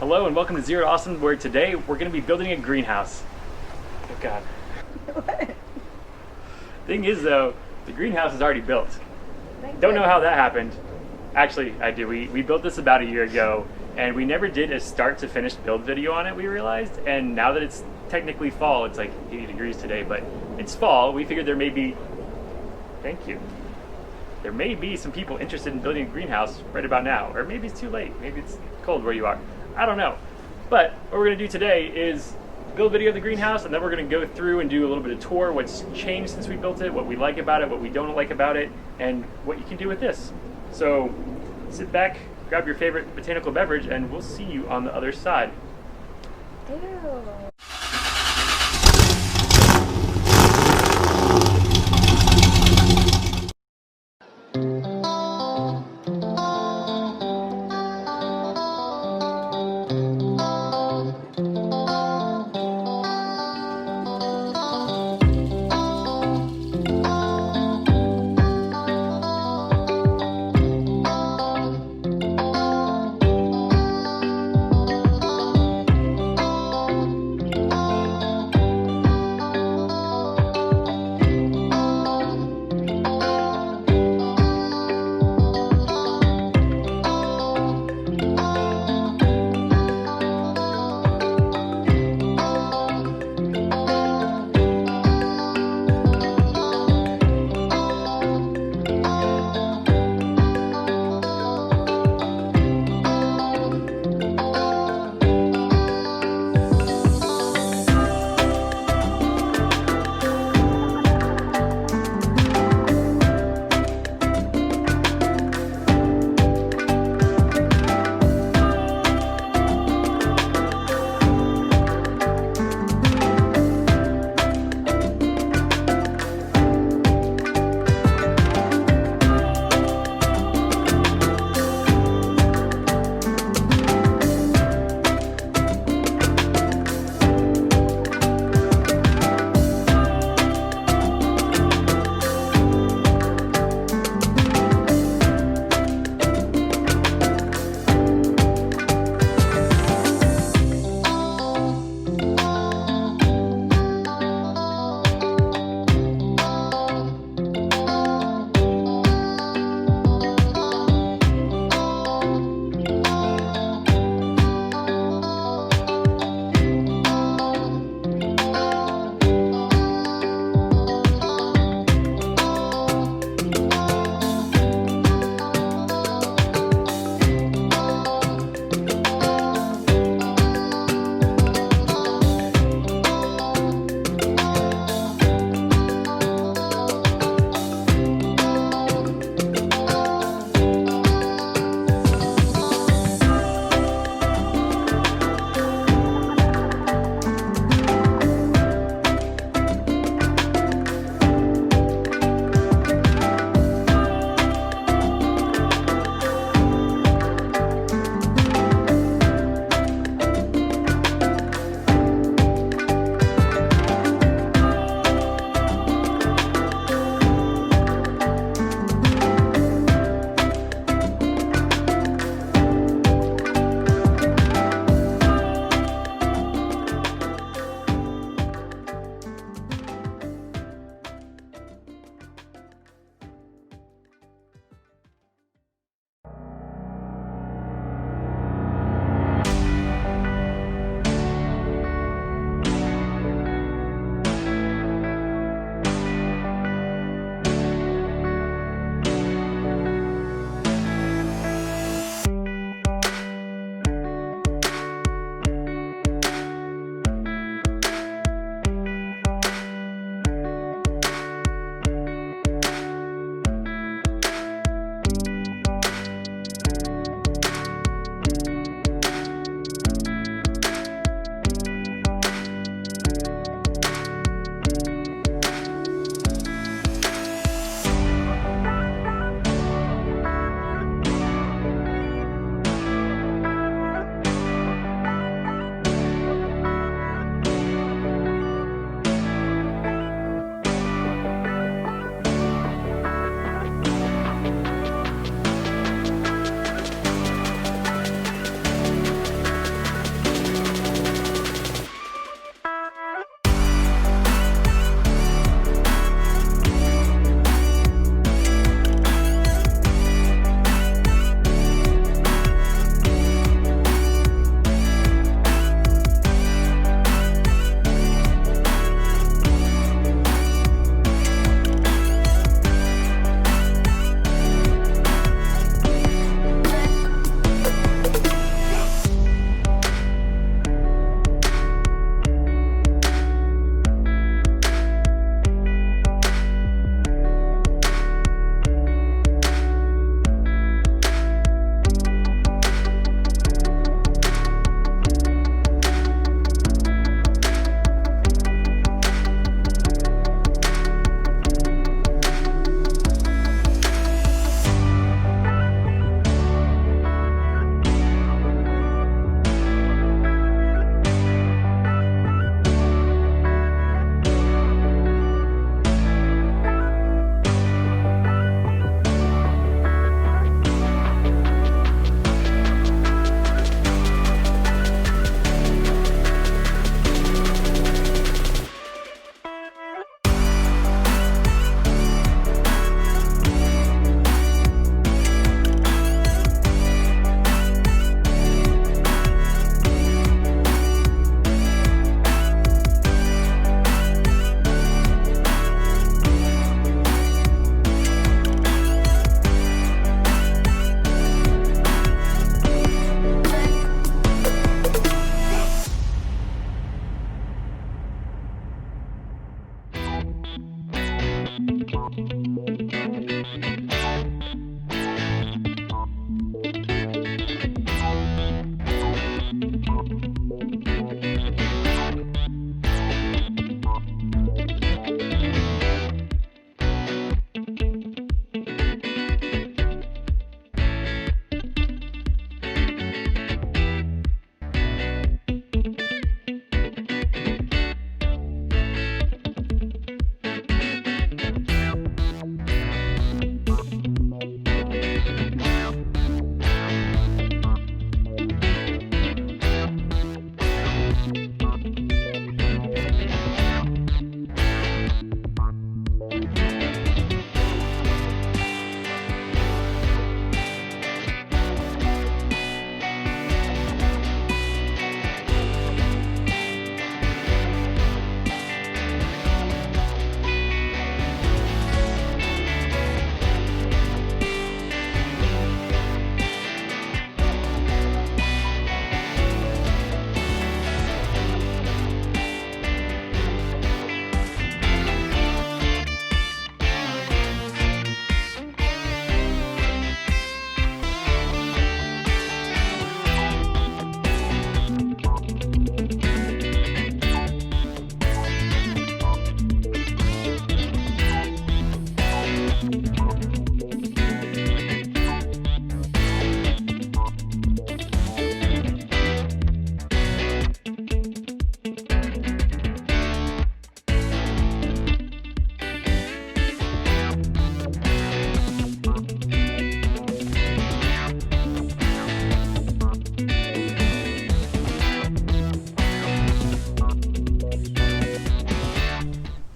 Hello and welcome to Zero to Awesome, where today we're going to be building a greenhouse. Oh god. What? Thing is though, the greenhouse is already built. Thank Don't know how goodness. that happened. Actually, I do. We built this about a year ago, and we never did a start to finish build video on it, we realized. And now that it's technically fall, it's like 80 degrees today, but it's fall, we figured there may be... Thank you. There may be some people interested in building a greenhouse right about now. Or maybe it's too late. Maybe it's cold where you are. I don't know. But what we're going to do today is build a video of the greenhouse, and then we're going to go through and do a little bit of tour, what's changed since we built it, what we like about it, what we don't like about it, and what you can do with this. So sit back, grab your favorite botanical beverage, and we'll see you on the other side. Ew.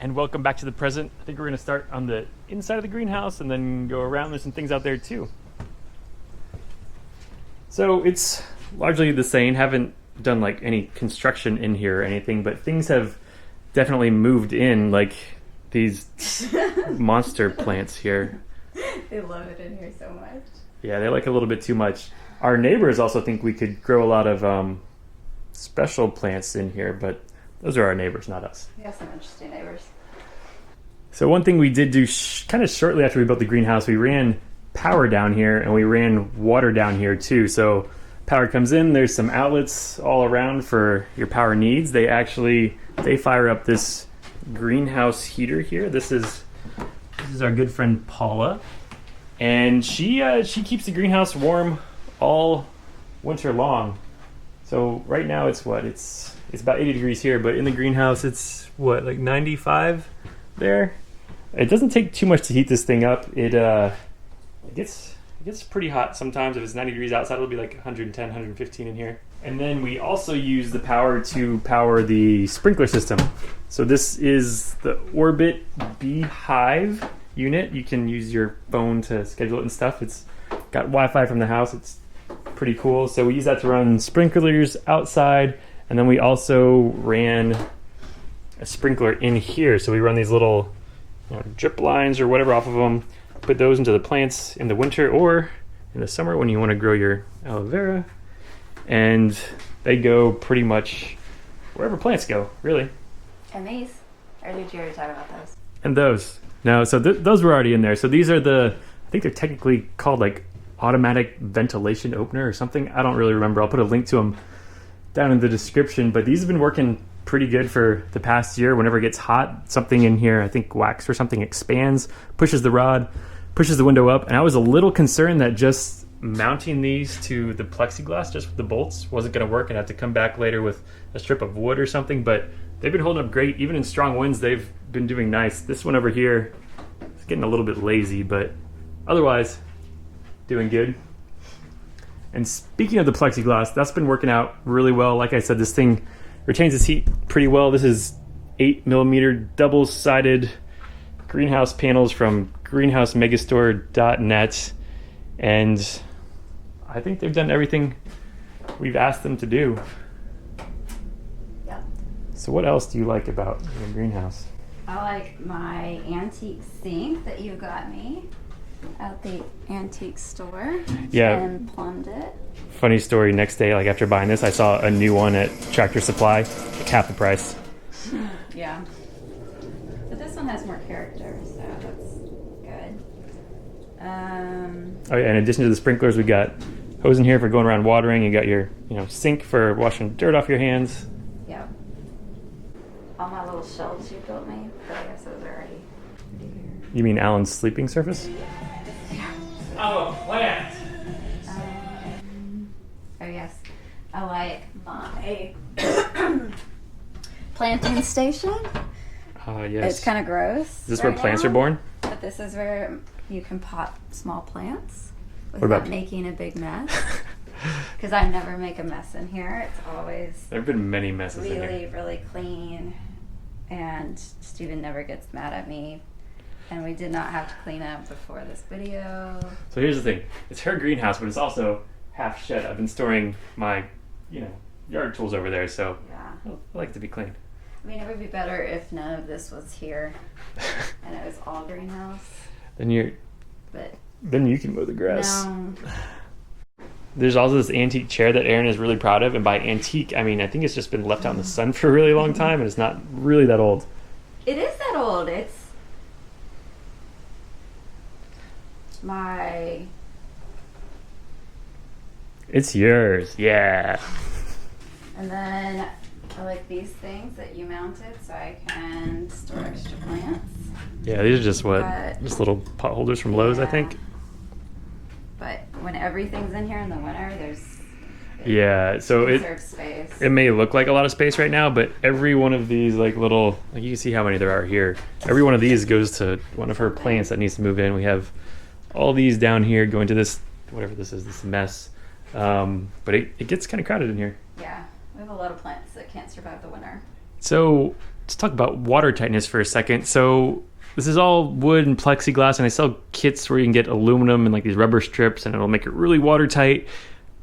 And welcome back to the present. I think we're going to start on the inside of the greenhouse and then go around. There's some things out there too. So it's largely the same. Haven't done like any construction in here or anything, but things have definitely moved in, like these monster plants here. They love it in here so much. Yeah, they like a little bit too much. Our neighbors also think we could grow a lot of special plants in here, but those are our neighbors, not us. We have some interesting neighbors. So one thing we did do kind of shortly after we built the greenhouse, we ran power down here and we ran water down here too. So power comes in, there's some outlets all around for your power needs. They fire up this greenhouse heater here. This is our good friend Paula, and she keeps the greenhouse warm all winter long. So right now it's about 80 degrees here, but in the greenhouse it's like 95 there. It doesn't take too much to heat this thing up. It gets pretty hot sometimes. If it's 90 degrees outside, it'll be like 110, 115 in here. And then we also use the power to power the sprinkler system. So this is the Orbit Beehive unit. You can use your phone to schedule it and stuff. It's got Wi-Fi from the house. It's pretty cool. So we use that to run sprinklers outside, and then we also ran a sprinkler in here. So we run these little drip lines or whatever off of them, put those into the plants in the winter or in the summer when you want to grow your aloe vera, and they go pretty much wherever plants go, really. And these? Or did you already talk about those? And those. No, so those were already in there. So these are I think they're technically called like automatic ventilation opener or something. I don't really remember. I'll put a link to them down in the description, but these have been working pretty good for the past year. Whenever it gets hot, something in here, I think wax or something, expands, pushes the rod, pushes the window up. And I was a little concerned that just mounting these to the plexiglass just with the bolts wasn't going to work and have to come back later with a strip of wood or something, but they've been holding up great. Even in strong winds, they've been doing nice. This one over here is getting a little bit lazy, but otherwise doing good. And speaking of the plexiglass, that's been working out really well. Like I said, this thing retains its heat pretty well. This is 8mm double-sided greenhouse panels from greenhousemegastore.net, and I think they've done everything we've asked them to do. Yep. So what else do you like about your greenhouse? I like my antique sink that you got me at the antique store. Yeah. And plumbed it. Funny story, next day, like after buying this, I saw a new one at Tractor Supply, like half the price. Yeah. But this one has more character, so that's good. Oh yeah, in addition to the sprinklers, we got hose in here for going around watering. You got your, sink for washing dirt off your hands. Yep. All my little shelves you built me, but I guess those are already here. You mean Alan's sleeping surface? Yeah. Oh, plant! Oh yes, I like my planting station. Yes. It's kind of gross. Is this where plants are born? But this is where you can pot small plants What without about- making a big mess. Because I never make a mess in here. It's always There have been many messes in really, here. really clean. And Steven never gets mad at me. And we did not have to clean up before this video. So here's the thing. It's her greenhouse, but it's also half shed. I've been storing my, yard tools over there, so Yeah. I like it to be clean. I mean, it would be better if none of this was here and it was all greenhouse. Then But you can mow the grass. no. There's also this antique chair that Erin is really proud of, and by antique, I mean I think it's just been left out in the sun for a really long time, and it's not really that old. It is that old. It's my. It's yours, yeah. And then I like these things that you mounted so I can store extra plants. Yeah, these are just But- just little pot holders from Lowe's, I Yeah. think. But when everything's in here in the winter, there's. Yeah, so it conserves space. may look like a lot of space right now, but every one of these you can see how many there are here. Every one of these goes to one of her plants that needs to move in. We have all these down here going to this, whatever this is, this mess. But it gets kind of crowded in here. Yeah, we have a lot of plants that can't survive the winter. So let's talk about water tightness for a second. So this is all wood and plexiglass, and I sell kits where you can get aluminum and like these rubber strips, and it'll make it really watertight.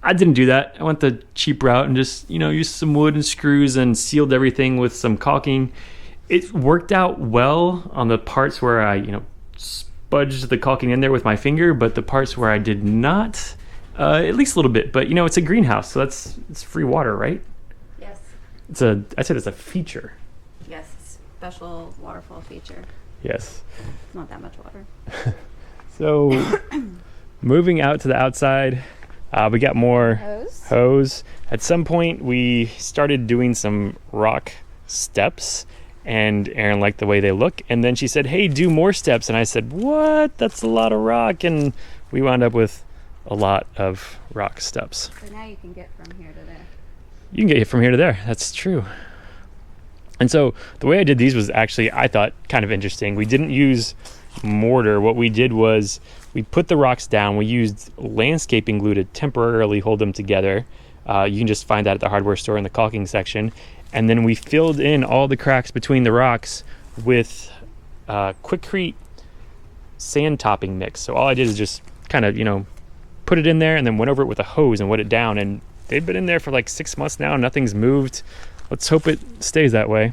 I didn't do that. I went the cheap route and just, used some wood and screws and sealed everything with some caulking. It worked out well on the parts where I, spudged the caulking in there with my finger, but the parts where I did not, at least a little bit. But, it's a greenhouse, so it's free water, right? Yes. I'd say that's a feature. Yes, special waterfall feature. Yes. Not that much water. So moving out to the outside, we got more hose. At some point, we started doing some rock steps, and Erin liked the way they look. And then she said, "Hey, do more steps." And I said, "What? That's a lot of rock." And we wound up with a lot of rock steps. So now you can get from here to there. You can get it from here to there. That's true. And so the way I did these was actually, I thought, kind of interesting. We didn't use mortar. What we did was we put the rocks down. We used landscaping glue to temporarily hold them together. You can just find that at the hardware store in the caulking section. And then we filled in all the cracks between the rocks with Quikrete sand topping mix. So all I did is just kind of, put it in there and then went over it with a hose and wet it down. And they've been in there for like 6 months now. Nothing's moved. Let's hope it stays that way.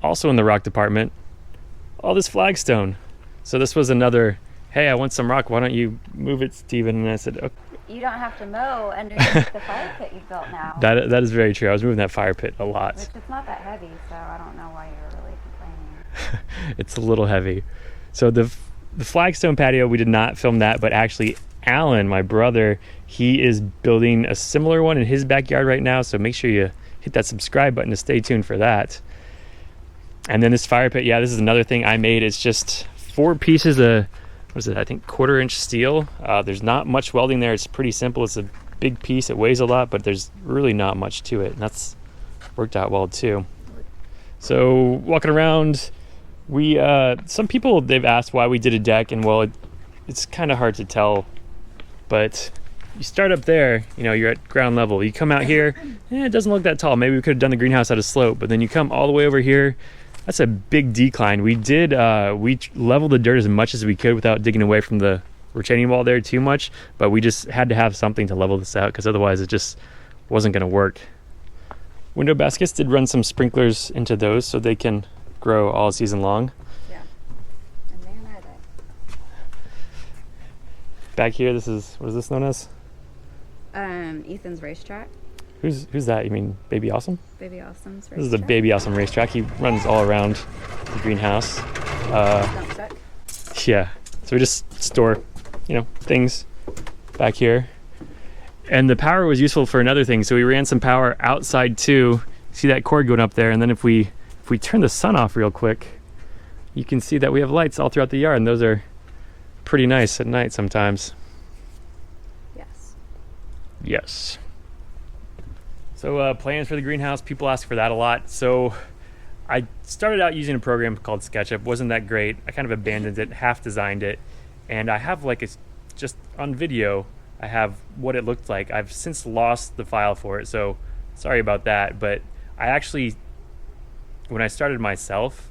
Also in the rock department, all this flagstone. So this was another, hey, I want some rock. Why don't you move it, Steven? And I said, okay. You don't have to mow underneath the fire pit you built now. That is very true. I was moving that fire pit a lot. Which it's not that heavy, so I don't know why you're really complaining. It's a little heavy. So the flagstone patio, we did not film that, but actually Alan, my brother, he is building a similar one in his backyard right now. So make sure you hit that subscribe button to stay tuned for that. And then this fire pit, this is another thing I made. It's just 4 pieces of, what is it, I think 1/4 inch steel. There's not much welding there. It's pretty simple. It's a big piece. It weighs a lot, but there's really not much to it. And that's worked out well too. So walking around, we some people, they've asked why we did a deck, and well, it's kind of hard to tell, but you start up there, you're at ground level. You come out here, it doesn't look that tall. Maybe we could have done the greenhouse at a slope, but then you come all the way over here. That's a big decline. We did, we leveled the dirt as much as we could without digging away from the retaining wall there too much, but we just had to have something to level this out because otherwise it just wasn't going to work. Window baskets, did run some sprinklers into those so they can grow all season long. Yeah. And man, are they. Back here, this is, what is this known as? Ethan's racetrack. Who's that? You mean Baby Awesome? Baby Awesome's racetrack. This is the Baby Awesome racetrack. He runs all around the greenhouse. Dump truck. Yeah. So we just store, things back here. And the power was useful for another thing. So we ran some power outside too. See that cord going up there? And then if we turn the sun off real quick, you can see that we have lights all throughout the yard, and those are pretty nice at night sometimes. Yes. Yes. So plans for the greenhouse, people ask for that a lot. So I started out using a program called SketchUp. Wasn't that great. I kind of abandoned it, half designed it. And I have like just on video, I have what it looked like. I've since lost the file for it, so sorry about that. But I actually, when I started myself,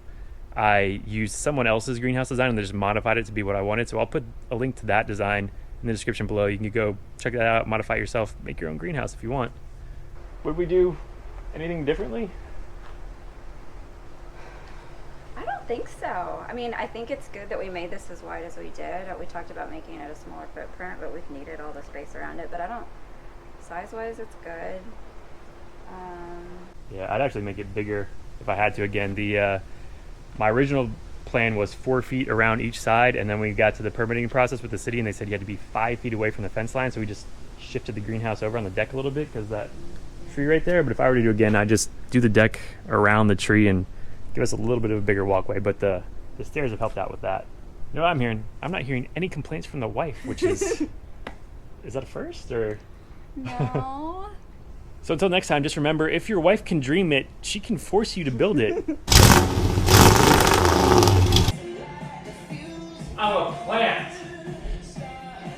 I used someone else's greenhouse design and they just modified it to be what I wanted. So I'll put a link to that design in the description below. You can go check that out, modify it yourself, make your own greenhouse if you want. Would we do anything differently? I don't think so. I mean, I think it's good that we made this as wide as we did. We talked about making it a smaller footprint, but we've needed all the space around it. But I don't, size-wise, it's good. Yeah, I'd actually make it bigger if I had to. Again, my original plan was 4 feet around each side, and then we got to the permitting process with the city, and they said you had to be 5 feet away from the fence line, so we just shifted the greenhouse over on the deck a little bit because that tree right there. But if I were to do again, I'd just do the deck around the tree and give us a little bit of a bigger walkway. But the stairs have helped out with that. You know what I'm hearing? I'm not hearing any complaints from the wife, which is is that a first or? No. So until next time, just remember, if your wife can dream it, she can force you to build it. I'm a plant.